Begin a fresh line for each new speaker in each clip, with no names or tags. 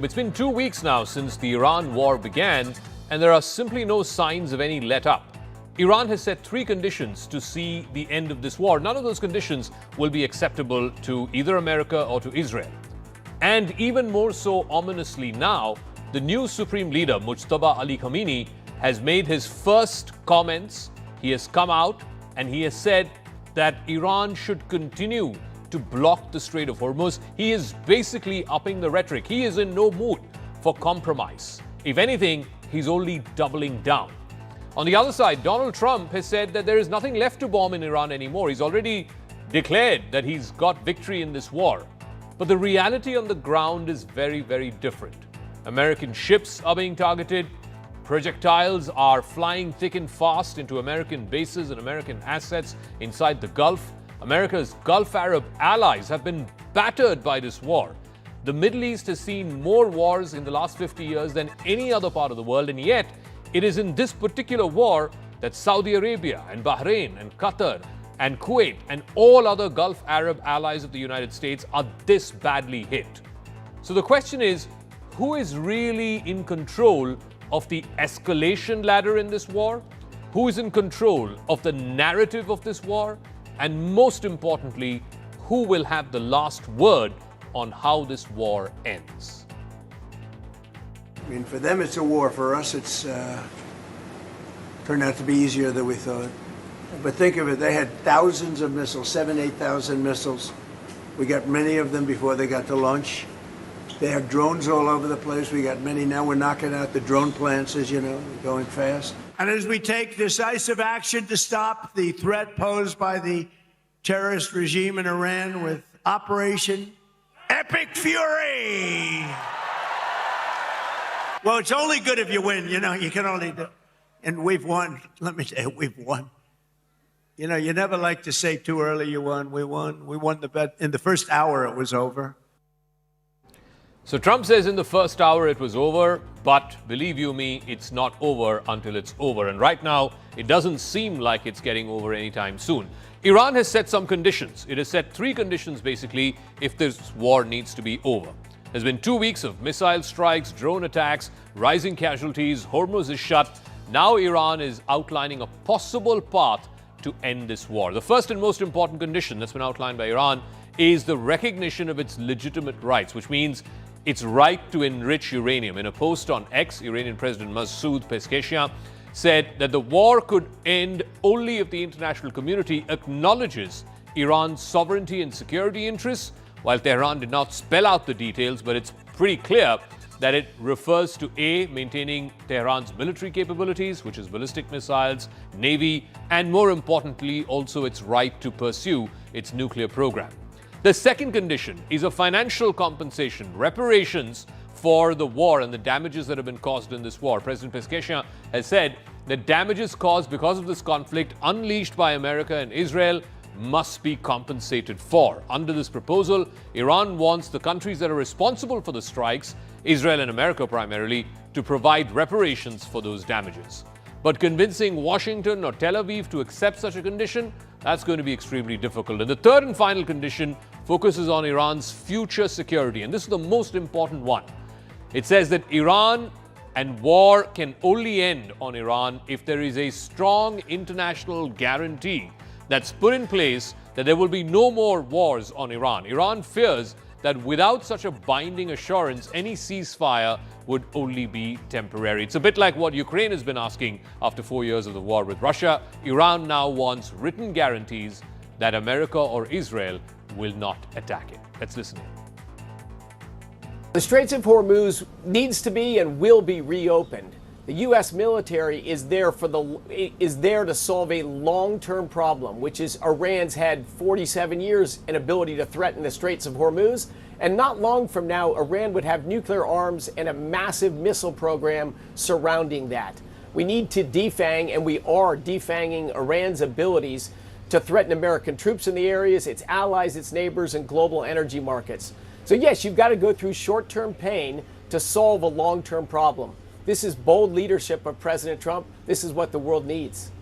It's been 2 weeks now since the Iran war began, and there are simply no signs of any let-up. Iran has set 3 conditions to see the end of this war. None of those conditions will be acceptable to either America or to Israel. And even more so ominously now, the new Supreme Leader, Mujtaba Ali Khamenei, has made his first comments. He has come out and he has said that Iran should continue to block the Strait of Hormuz. He is basically upping the rhetoric. He is in no mood for compromise. If anything, he's only doubling down. On the other side, Donald Trump has said that there is nothing left to bomb in Iran anymore. He's already declared that he's got victory in this war. But the reality on the ground is very, very different. American ships are being targeted. Projectiles are flying thick and fast into American bases and American assets inside the Gulf. America's Gulf Arab allies have been battered by this war. The Middle East has seen more wars in the last 50 years than any other part of the world, and yet it is in this particular war that Saudi Arabia and Bahrain and Qatar and Kuwait and all other Gulf Arab allies of the United States are this badly hit. So the question is, who is really in control of the escalation ladder in this war? Who is in control of the narrative of this war? And most importantly, who will have the last word on how this war ends?
I mean, for them it's a war. For us, it's turned out to be easier than we thought. But think of it, they had thousands of missiles, 7,000, 8,000 missiles. We got many of them before they got to launch. They have drones all over the place. We got many now. We're knocking out the drone plants, as you know, going fast. And as we take decisive action to stop the threat posed by the terrorist regime in Iran with Operation Epic Fury. Well, it's only good if you win. You know, you can only do. And we've won. Let me tell you, we've won. You know, you never like to say too early you won. We won. We won the bet. In the first hour, it was over.
So Trump says in the first hour it was over, but believe you me, it's not over until it's over. And right now, it doesn't seem like it's getting over anytime soon. Iran has set some conditions. It has set 3 conditions, basically, if this war needs to be over. There's been 2 weeks of missile strikes, drone attacks, rising casualties, Hormuz is shut. Now Iran is outlining a possible path to end this war. The first and most important condition that's been outlined by Iran is the recognition of its legitimate rights, which means its right to enrich uranium. In a post on X, Iranian President Masoud Pezeshkian said that the war could end only if the international community acknowledges Iran's sovereignty and security interests. While Tehran did not spell out the details, but it's pretty clear that it refers to A, maintaining Tehran's military capabilities, which is ballistic missiles, navy, and more importantly, also its right to pursue its nuclear program. The second condition is a financial compensation, reparations for the war and the damages that have been caused in this war. President Pezeshkian has said that damages caused because of this conflict unleashed by America and Israel must be compensated for. Under this proposal, Iran wants the countries that are responsible for the strikes, Israel and America primarily, to provide reparations for those damages. But convincing Washington or Tel Aviv to accept such a condition, that's going to be extremely difficult. And the third and final condition focuses on Iran's future security. And this is the most important one. It says that Iran and war can only end on Iran if there is a strong international guarantee that's put in place that there will be no more wars on Iran. Iran fears that without such a binding assurance, any ceasefire would only be temporary. It's a bit like what Ukraine has been asking after 4 years of the war with Russia. Iran now wants written guarantees that America or Israel will not attack it. Let's listen in.
The Straits of Hormuz needs to be and will be reopened. The U.S. military is there to solve a long-term problem, which is Iran's had 47 years an ability to threaten the Straits of Hormuz. And not long from now, Iran would have nuclear arms and a massive missile program surrounding that. We need to defang, and we are defanging Iran's abilities to threaten American troops in the areas, its allies, its neighbors, and global energy markets. So yes, you've got to go through short-term pain to solve a long-term problem. This is bold leadership of President Trump. This is what the world needs.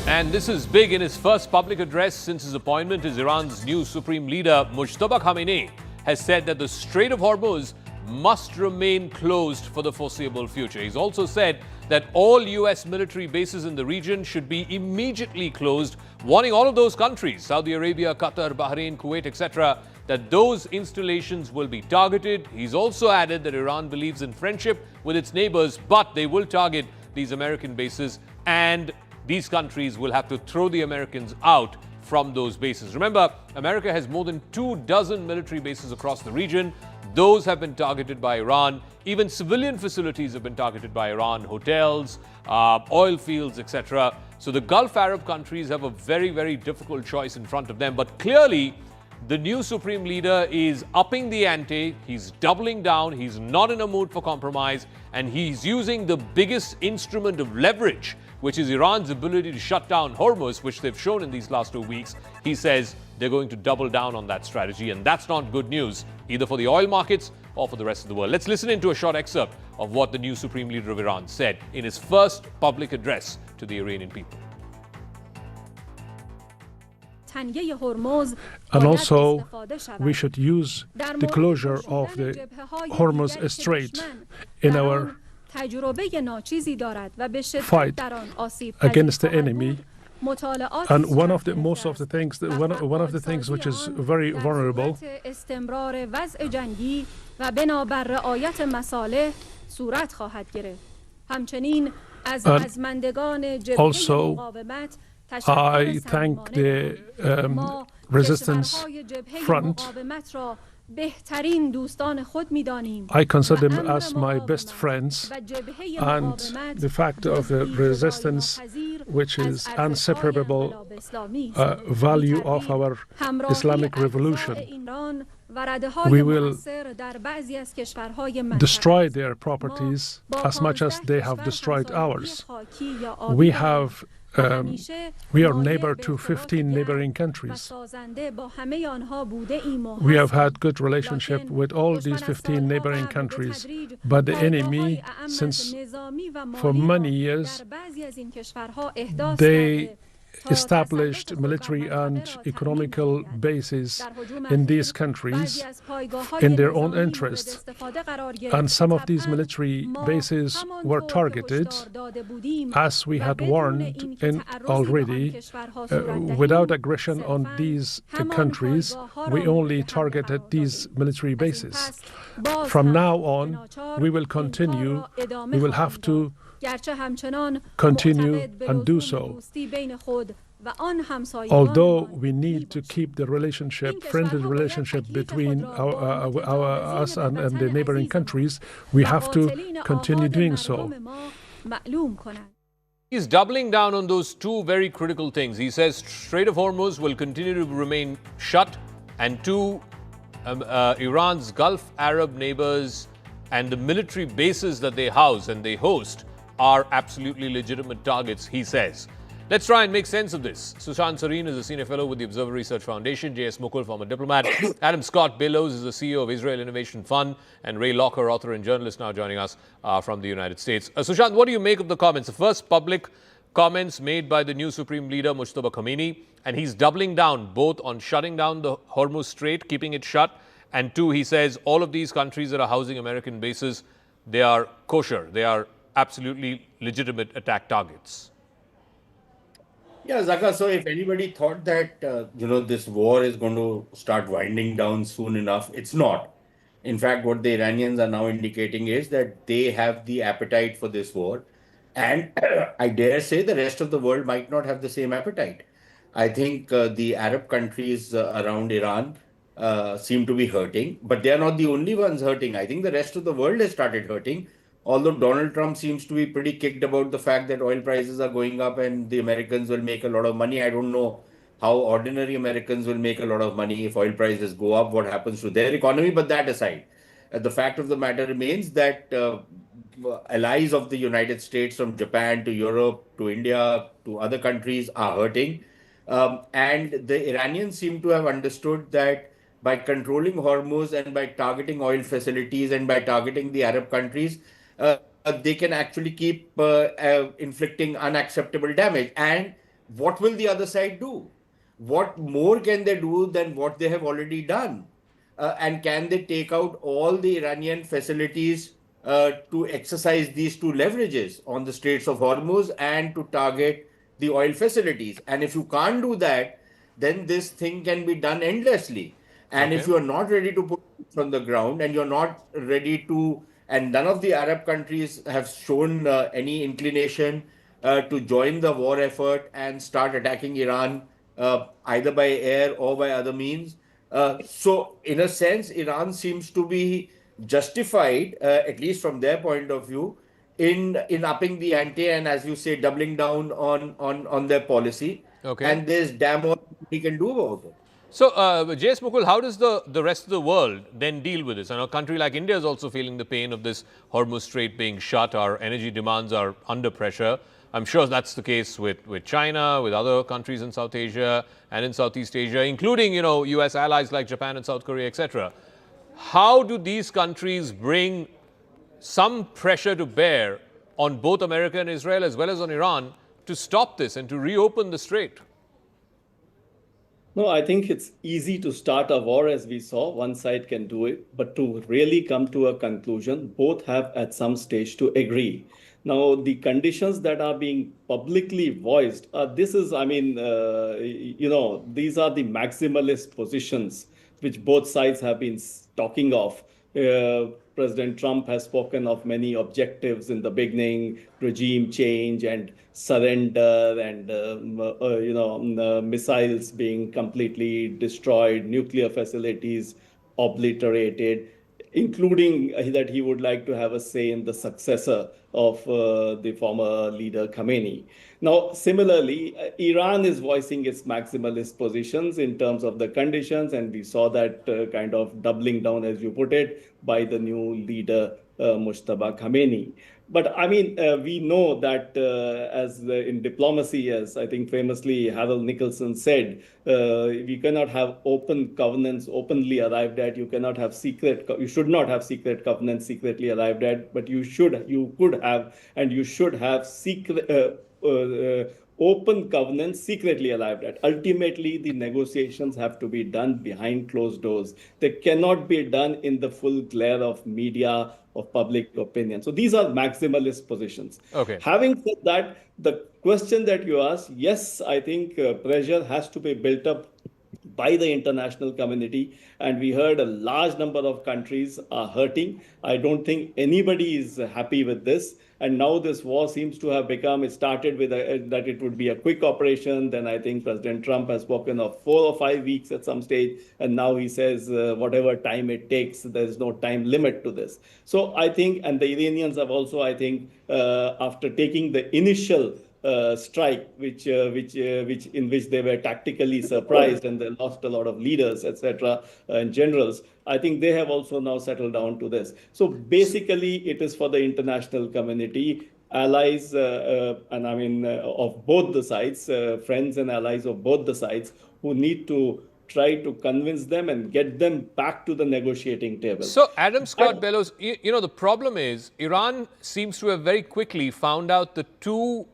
And this is big. In his first public address since his appointment as Iran's new supreme leader, Mujtaba Khamenei has said that the Strait of Hormuz must remain closed for the foreseeable future. He's also said that all U.S. military bases in the region should be immediately closed, warning all of those countries, Saudi Arabia, Qatar, Bahrain, Kuwait, etc., that those installations will be targeted. He's also added that Iran believes in friendship with its neighbors, but they will target these American bases, and these countries will have to throw the Americans out from those bases. Remember, America has more than 24 military bases across the region. Those have been targeted by Iran. Even civilian facilities have been targeted by Iran, hotels, oil fields, etc. So the Gulf Arab countries have a very, very difficult choice in front of them. But clearly, the new supreme leader is upping the ante. He's doubling down. He's not in a mood for compromise. And he's using the biggest instrument of leverage, which is Iran's ability to shut down Hormuz, which they've shown in these last 2 weeks. He says they're going to double down on that strategy. And that's not good news, either for the oil markets or for the rest of the world. Let's listen into a short excerpt of what the new supreme leader of Iran said in his first public address to the Iranian people.
And also, we should use the closure of the Hormuz Strait in our fight against the enemy. And one of the things which is very vulnerable also, I thank the resistance front. I consider them as my best friends, and the fact of the resistance, which is inseparable value of our Islamic revolution. We will destroy their properties as much as they have destroyed ours. We are neighbor to 15 neighboring countries. We have had good relationship with all these 15 neighboring countries, but the enemy, since for many years, they established military and economical bases in these countries in their own interests. And some of these military bases were targeted, as we had warned already. Without aggression on these countries, we only targeted these military bases. From now on, we will continue. We will have to continue and do so. Although we need to keep the relationship, friendly relationship between us and the neighboring countries, we have to continue doing so.
He's doubling down on those two very critical things. He says Strait of Hormuz will continue to remain shut, and Iran's Gulf Arab neighbors and the military bases that they house and they host are absolutely legitimate targets, he says. Let's try and make sense of this. Sushant Sareen is a senior fellow with the Observer Research Foundation. J.S. Mukul, former diplomat. Adam Scott Bellows is the CEO of Israel Innovation Fund. And Ray Locker, author and journalist, now joining us from the United States. Sushant, what do you make of the comments? The first public comments made by the new Supreme Leader, Mujtaba Khamenei, and he's doubling down both on shutting down the Hormuz Strait, keeping it shut, and two, he says all of these countries that are housing American bases, they are kosher. They are absolutely legitimate attack targets.
Yeah, Zakka, so if anybody thought that, this war is going to start winding down soon enough, it's not. In fact, what the Iranians are now indicating is that they have the appetite for this war. And I dare say the rest of the world might not have the same appetite. I think the Arab countries around Iran seem to be hurting, but they are not the only ones hurting. I think the rest of the world has started hurting. Although Donald Trump seems to be pretty kicked about the fact that oil prices are going up and the Americans will make a lot of money. I don't know how ordinary Americans will make a lot of money if oil prices go up, what happens to their economy. But that aside, the fact of the matter remains that allies of the United States, from Japan to Europe to India to other countries, are hurting. And the Iranians seem to have understood that by controlling Hormuz and by targeting oil facilities and by targeting the Arab countries, they can actually keep inflicting unacceptable damage. And what will the other side do? What more can they do than what they have already done? And can they take out all the Iranian facilities to exercise these two leverages on the Straits of Hormuz and to target the oil facilities? And if you can't do that, then this thing can be done endlessly. And if
Okay.
you are not ready to put it on the ground and you're not ready to, and none of the Arab countries have shown any inclination to join the war effort and start attacking Iran either by air or by other means. So, in a sense, Iran seems to be justified, at least from their point of view, in upping the ante and, as you say, doubling down on their policy.
Okay.
And there's damn all we can do about it.
So, J.S. Mukul, how does the rest of the world then deal with this? I know a country like India is also feeling the pain of this Hormuz Strait being shut. Our energy demands are under pressure. I'm sure that's the case with China, with other countries in South Asia and in Southeast Asia, including, U.S. allies like Japan and South Korea, etc. How do these countries bring some pressure to bear on both America and Israel as well as on Iran to stop this and to reopen the strait?
No, I think it's easy to start a war, as we saw. One side can do it, but to really come to a conclusion, both have at some stage to agree. Now, the conditions that are being publicly voiced, these are the maximalist positions which both sides have been talking of. President Trump has spoken of many objectives in the beginning, regime change and surrender and, missiles being completely destroyed, nuclear facilities obliterated, including that he would like to have a say in the successor of the former leader Khamenei. Now, similarly, Iran is voicing its maximalist positions in terms of the conditions, and we saw that kind of doubling down, as you put it, by the new leader, Mujtaba Khamenei. But we know that in diplomacy, as I think famously Harold Nicholson said, we cannot have open covenants openly arrived at. You should not have secret covenants secretly arrived at, but you should have secret open covenants secretly arrived at. Ultimately, the negotiations have to be done behind closed doors. They cannot be done in the full glare of media, of public opinion. So these are maximalist positions.
Okay.
Having said that, the question that you asked, yes, I think pressure has to be built up by the international community, and we heard a large number of countries are hurting. I don't think anybody is happy with this. And now this war seems to have become, it started with that it would be a quick operation. Then I think President Trump has spoken of 4 or 5 weeks at some stage. And now he says whatever time it takes, there's no time limit to this. So I think, and the Iranians have also, I think, after taking the initial strike, in which they were tactically surprised and they lost a lot of leaders, etc., and generals. I think they have also now settled down to this. So basically, it is for the international community, allies, of both the sides, friends and allies of both the sides, who need to try to convince them and get them back to the negotiating table.
So, Adam Scott Bellows, the problem is Iran seems to have very quickly found out the two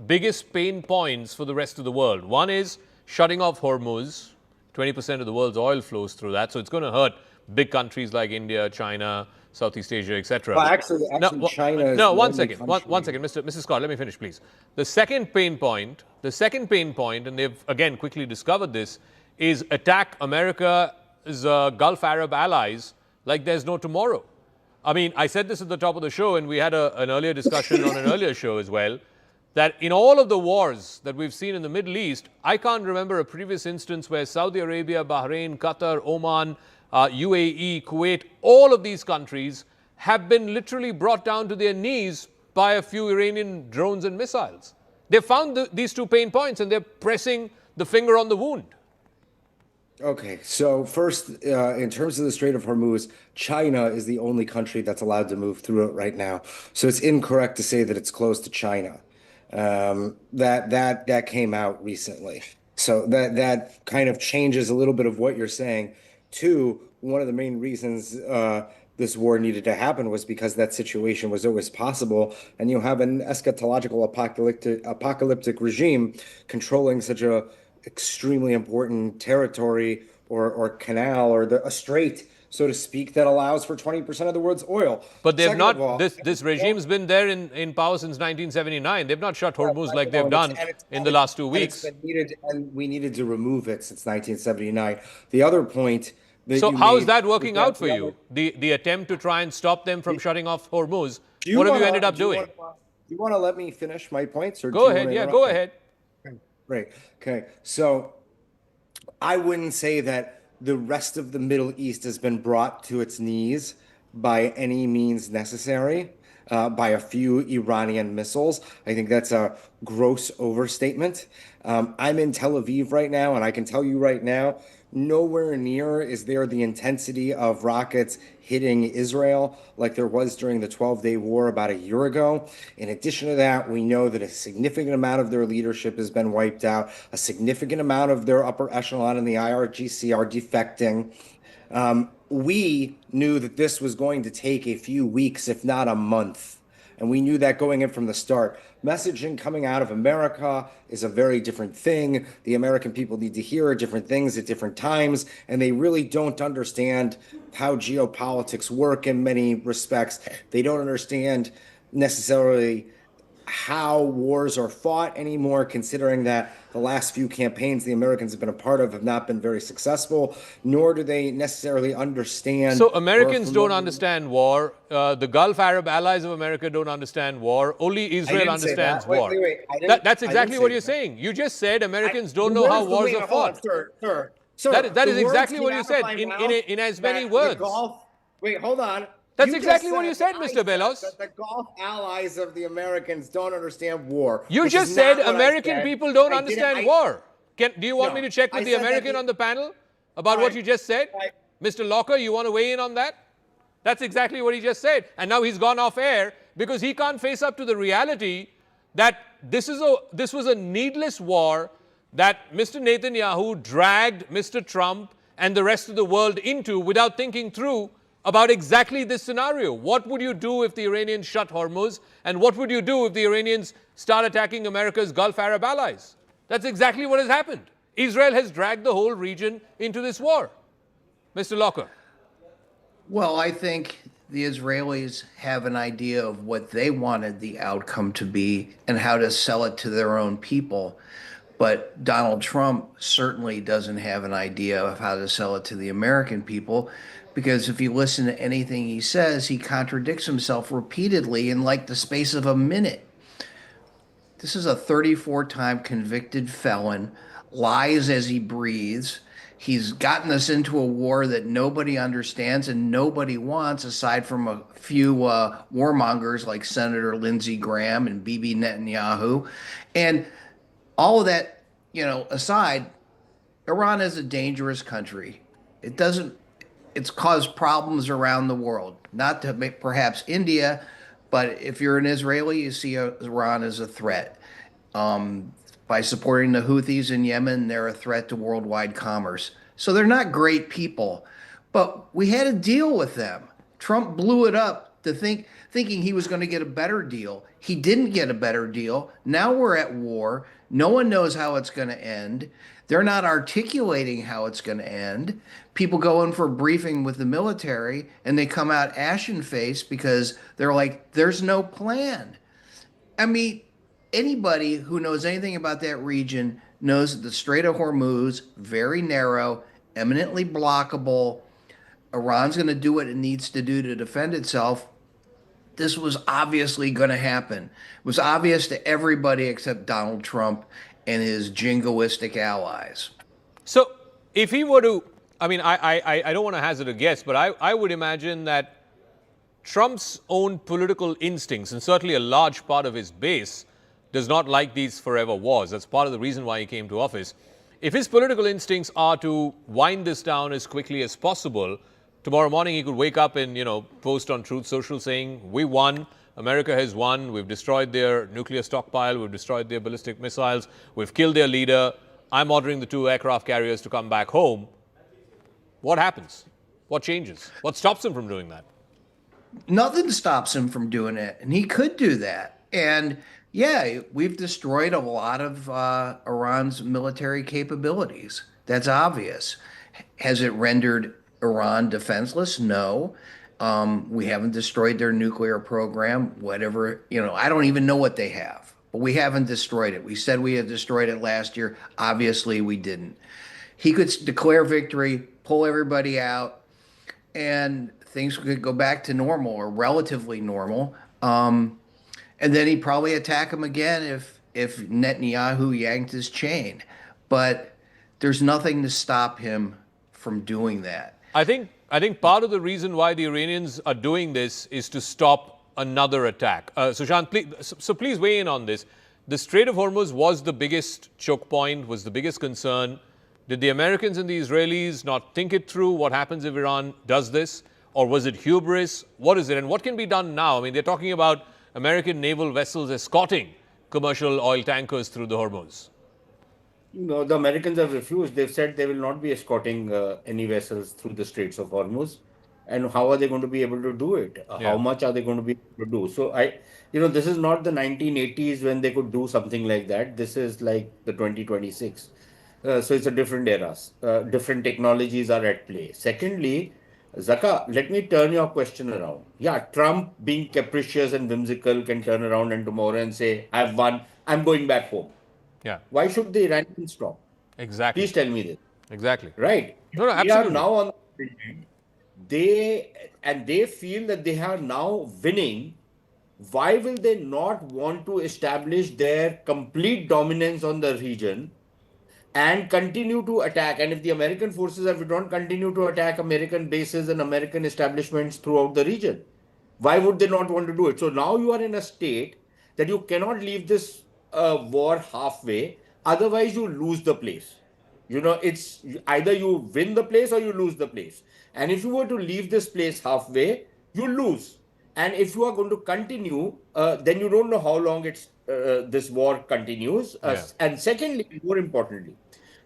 biggest pain points for the rest of the world. One is shutting off Hormuz. 20% of the world's oil flows through that. So it's going to hurt big countries like India, China, Southeast Asia, etc.
Well, actually, China is
one second, Mr. Scott, let me finish, please. The second pain point, and they've again quickly discovered this, is attack America's Gulf Arab allies like there's no tomorrow. I mean, I said this at the top of the show, and we had an earlier discussion on an earlier show as well, that in all of the wars that we've seen in the Middle East, I can't remember a previous instance where Saudi Arabia, Bahrain, Qatar, Oman, UAE, Kuwait, all of these countries have been literally brought down to their knees by a few Iranian drones and missiles. They found these two pain points and they're pressing the finger on the wound.
Okay, so first, in terms of the Strait of Hormuz, China is the only country that's allowed to move through it right now. So it's incorrect to say that it's closed to China. That came out recently. So that kind of changes a little bit of what you're saying. Two, one of the main reasons this war needed to happen was because that situation was always possible. And you have an eschatological apocalyptic regime controlling such a extremely important territory or canal or a strait, so to speak, that allows for 20% of the world's oil.
But they've
Second
not,
of all,
this regime's been there in power since 1979. They've not shut Hormuz like they've done in the last 2 weeks.
And we needed to remove it since 1979. The other point that
So
you
how is
made
that working
was
out for you? The attempt to try and stop them from shutting off Hormuz.
Do
What have you
wanna-
ended up
do you
doing?
wanna- Do you want to let me finish my points? Or do
Go
you
ahead.
wanna
Yeah,
interrupt
go
me?
ahead.
Right. Okay. So I wouldn't say that the rest of the Middle East has been brought to its knees by any means necessary by a few Iranian missiles. I think that's a gross overstatement. I'm in Tel Aviv right now, and I can tell you right now, nowhere near is there the intensity of rockets hitting Israel like there was during the 12-day war about a year ago. In addition to that, we know that a significant amount of their leadership has been wiped out. A significant amount of their upper echelon in the IRGC are defecting. We knew that this was going to take a few weeks, if not a month. And we knew that going in from the start. Messaging coming out of America is a very different thing. The American people need to hear different things at different times, and they really don't understand how geopolitics work in many respects. They don't understand necessarily how wars are fought anymore, considering that the last few campaigns the Americans have been a part of have not been very successful, nor do they necessarily understand.
So Americans don't understand war. The Gulf Arab allies of America don't understand war. Only Israel understands war. That's exactly what you're saying. You just said Americans don't know how wars are fought. That is exactly what you said in as many words.
Wait, hold on.
That's exactly what you said, Mr. Bellows.
The Gulf allies of the Americans don't understand war.
You just said American people don't understand war. Do you want me to check with the American on the panel about what you just said? Mr. Locker, you want to weigh in on that? That's exactly what he just said. And now he's gone off air because he can't face up to the reality that this was a needless war that Mr. Netanyahu dragged Mr. Trump and the rest of the world into without thinking through about exactly this scenario. What would you do if the Iranians shut Hormuz? And what would you do if the Iranians start attacking America's Gulf Arab allies? That's exactly what has happened. Israel has dragged the whole region into this war. Mr. Locker.
Well, I think the Israelis have an idea of what they wanted the outcome to be and how to sell it to their own people. But Donald Trump certainly doesn't have an idea of how to sell it to the American people, because if you listen to anything he says, he contradicts himself repeatedly in like the space of a minute. This is a 34-time convicted felon, lies as he breathes. He's gotten us into a war that nobody understands and nobody wants, aside from a few warmongers like Senator Lindsey Graham and Bibi Netanyahu. And all of that, aside, Iran is a dangerous country. It's caused problems around the world, not to perhaps India, but if you're an Israeli, you see Iran as a threat. By supporting the Houthis in Yemen, they're a threat to worldwide commerce. So they're not great people, but we had to deal with them. Trump blew it up thinking he was going to get a better deal. He didn't get a better deal. Now we're at war. No one knows how it's going to end. They're not articulating how it's going to end. People go in for a briefing with the military and they come out ashen-faced because they're like, there's no plan. I mean, anybody who knows anything about that region knows that the Strait of Hormuz, very narrow, eminently blockable. Iran's going to do what it needs to do to defend itself. This was obviously going to happen. It was obvious to everybody except Donald Trump and his jingoistic allies.
So if he were to, I don't want to hazard a guess, but I would imagine that Trump's own political instincts, and certainly a large part of his base, does not like these forever wars. That's part of the reason why he came to office. If his political instincts are to wind this down as quickly as possible, tomorrow morning he could wake up and, post on Truth Social saying, we won, America has won, we've destroyed their nuclear stockpile, we've destroyed their ballistic missiles, we've killed their leader, I'm ordering the 2 aircraft carriers to come back home. What happens? What changes? What stops him from doing that?
Nothing stops him from doing it, and he could do that. And yeah, we've destroyed a lot of Iran's military capabilities. That's obvious. Has it rendered Iran defenseless? No. We haven't destroyed their nuclear program, whatever, I don't even know what they have, but we haven't destroyed it. We said we had destroyed it last year. Obviously, we didn't. He could declare victory, pull everybody out, and things could go back to normal or relatively normal. And then he'd probably attack him again if Netanyahu yanked his chain. But there's nothing to stop him from doing that.
I think part of the reason why the Iranians are doing this is to stop another attack. Sushant, please weigh in on this. The Strait of Hormuz was the biggest choke point, was the biggest concern. Did the Americans and the Israelis not think it through? What happens if Iran does this? Or was it hubris? What is it? And what can be done now? I mean, they're talking about American naval vessels escorting commercial oil tankers through the Hormuz.
No, the Americans have refused. They've said they will not be escorting any vessels through the Straits of Hormuz. And how are they going to be able to do it? How much are they going to be able to do? So this is not the 1980s when they could do something like that. This is like the 2026. So it's a different era. Different technologies are at play. Secondly, Zakka, let me turn your question around. Yeah, Trump being capricious and whimsical can turn around and tomorrow and say, I've won, I'm going back home.
Yeah.
Why should the Iranians stop?
Exactly.
Please tell me this.
Exactly.
Right.
No, absolutely.
We are now on they feel that they are now winning. Why will they not want to establish their complete dominance on the region and continue to attack? And if the American forces have withdrawn, continue to attack American bases and American establishments throughout the region. Why would they not want to do it? So now you are in a state that you cannot leave this war halfway. Otherwise, you lose the place. It's either you win the place or you lose the place. And if you were to leave this place halfway, you lose. And if you are going to continue, then you don't know how long this war continues. And secondly, more importantly,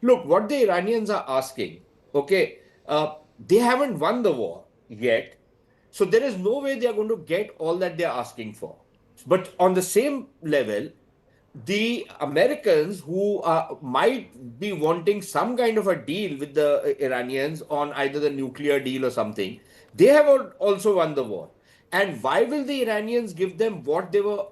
look, what the Iranians are asking, okay, they haven't won the war yet. So there is no way they are going to get all that they are asking for. But on the same level, the Americans who might be wanting some kind of a deal with the Iranians on either the nuclear deal or something, they have also won the war. And why will the Iranians give them what they were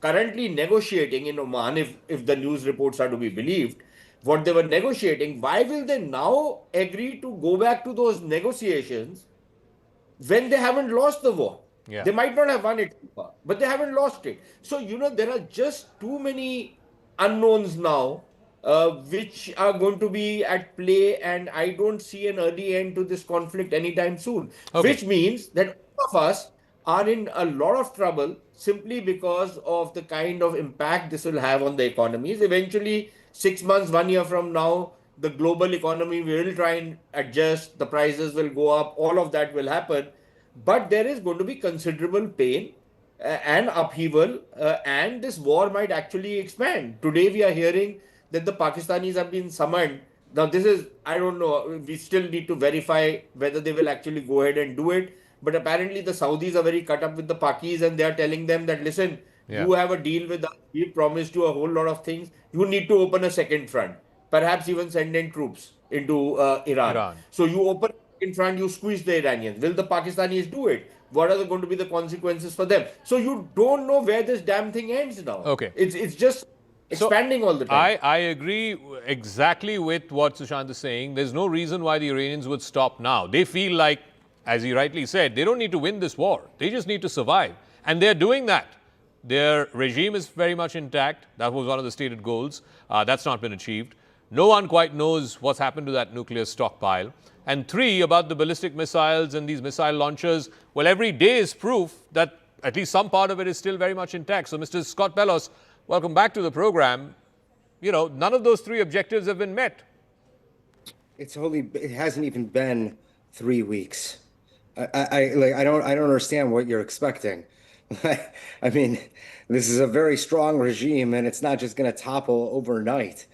currently negotiating in Oman, if the news reports are to be believed, what they were negotiating? Why will they now agree to go back to those negotiations when they haven't lost the war?
Yeah.
They might not have won it, but they haven't lost it. So, there are just too many unknowns now, which are going to be at play. And I don't see an early end to this conflict anytime soon, which means that all of us are in a lot of trouble simply because of the kind of impact this will have on the economies. Eventually, 6 months, 1 year from now, the global economy will try and adjust, the prices will go up, all of that will happen. But there is going to be considerable pain and upheaval, and this war might actually expand. Today, we are hearing that the Pakistanis have been summoned. Now, this is, I don't know, we still need to verify whether they will actually go ahead and do it. But apparently, the Saudis are very cut up with the Pakis, and they are telling them that, listen, you have a deal with us. We promised you a whole lot of things. You need to open a second front, perhaps even send in troops into Iran. So you open in front, you squeeze the Iranians. Will the Pakistanis do it? What are going to be the consequences for them? So you don't know where this damn thing ends now.
Okay.
It's just expanding all the time.
I agree exactly with what Sushant is saying. There's no reason why the Iranians would stop now. They feel like, as he rightly said, they don't need to win this war. They just need to survive. And they're doing that. Their regime is very much intact. That was one of the stated goals. That's not been achieved. No one quite knows what's happened to that nuclear stockpile. And 3, about the ballistic missiles and these missile launchers, well, every day is proof that at least some part of it is still very much intact. So, Mr. Scott Bellos, welcome back to the program. None of those 3 objectives have been met.
It hasn't even been 3 weeks. I don't understand what you're expecting. I mean, this is a very strong regime, and it's not just going to topple overnight.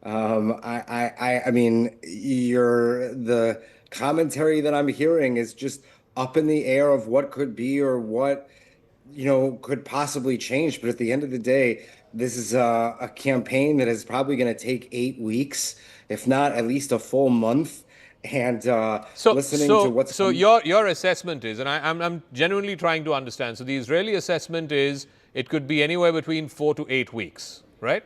I mean, the commentary that I'm hearing is just up in the air of what could be or what, could possibly change. But at the end of the day, this is a campaign that is probably going to take 8 weeks, if not at least a full month. And listening to what's
your assessment is, and I'm genuinely trying to understand. So the Israeli assessment is it could be anywhere between 4 to 8 weeks, right?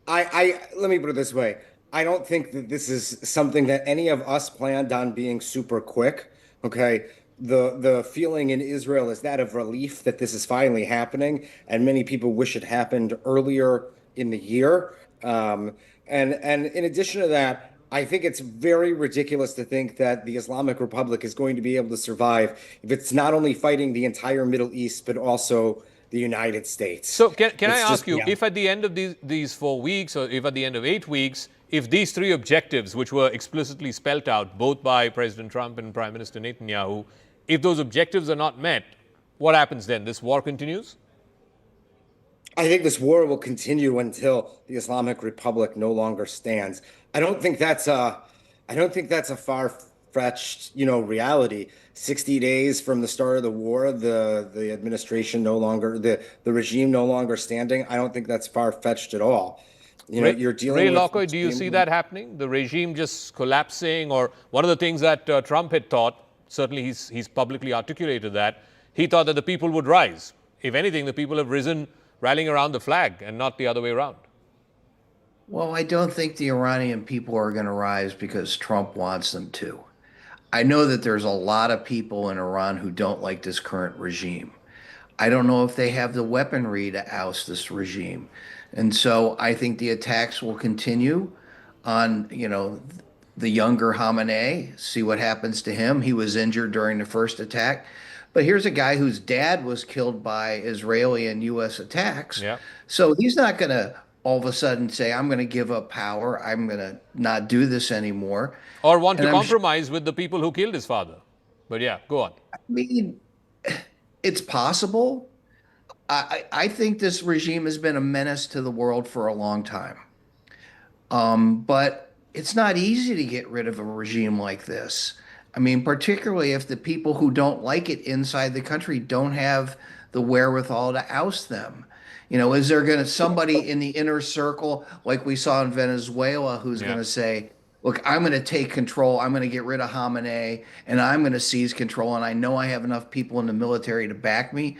Let me put it this way. I don't think that this is something that any of us planned on being super quick. Okay. The feeling in Israel is that of relief that this is finally happening, and many people wish it happened earlier in the year. And in addition to that, I think it's very ridiculous to think that the Islamic Republic is going to be able to survive if it's not only fighting the entire Middle East, but also the United States.
So can I ask you, if at the end of these 4 weeks, or if at the end of 8 weeks, if these three objectives, which were explicitly spelt out both by President Trump and Prime Minister Netanyahu, if those objectives are not met, what happens then? This war continues?
I think this war will continue until the Islamic Republic no longer stands. I don't think that's a far-fetched, reality. 60 days from the start of the war, the administration no longer, the regime no longer standing. I don't think that's far-fetched at all. You're dealing
Ray
with.
Locker, do you see that happening? The regime just collapsing? Or one of the things that Trump had thought, certainly he's publicly articulated that, he thought that the people would rise. If anything, the people have risen rallying around the flag and not the other way around.
Well, I don't think the Iranian people are going to rise because Trump wants them to. I know that there's a lot of people in Iran who don't like this current regime. I don't know if they have the weaponry to oust this regime. And so I think the attacks will continue on, the younger Khamenei, see what happens to him. He was injured during the first attack. But here's a guy whose dad was killed by Israeli and U.S. attacks.
Yeah.
So he's not going to all of a sudden say, I'm going to give up power. I'm going to not do this anymore.
Or want to compromise with the people who killed his father. But yeah, go on.
I mean, it's possible. I think this regime has been a menace to the world for a long time. But it's not easy to get rid of a regime like this. I mean, particularly if the people who don't like it inside the country don't have the wherewithal to oust them. Is there somebody in the inner circle, like we saw in Venezuela, who's going to say, look, I'm going to take control. I'm going to get rid of Khamenei and I'm going to seize control. And I know I have enough people in the military to back me.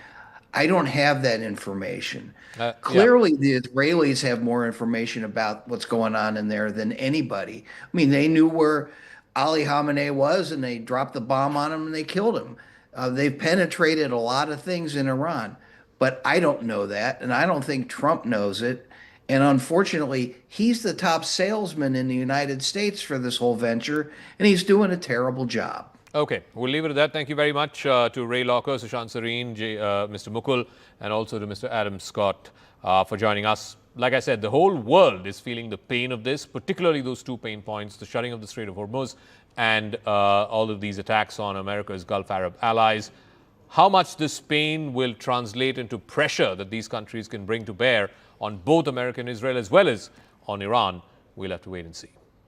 I don't have that information. Clearly, the Israelis have more information about what's going on in there than anybody. I mean, they knew where Ali Khamenei was, and they dropped the bomb on him, and they killed him. They've penetrated a lot of things in Iran, but I don't know that, and I don't think Trump knows it. And unfortunately, he's the top salesman in the United States for this whole venture, and he's doing a terrible job.
Okay, we'll leave it at that. Thank you very much to Ray Locker, Sushant Sareen, Mr. Mukul, and also to Mr. Adam Scott for joining us. Like I said, the whole world is feeling the pain of this, particularly those two pain points, the shutting of the Strait of Hormuz and all of these attacks on America's Gulf Arab allies. How much this pain will translate into pressure that these countries can bring to bear on both America and Israel as well as on Iran, we'll have to wait and see.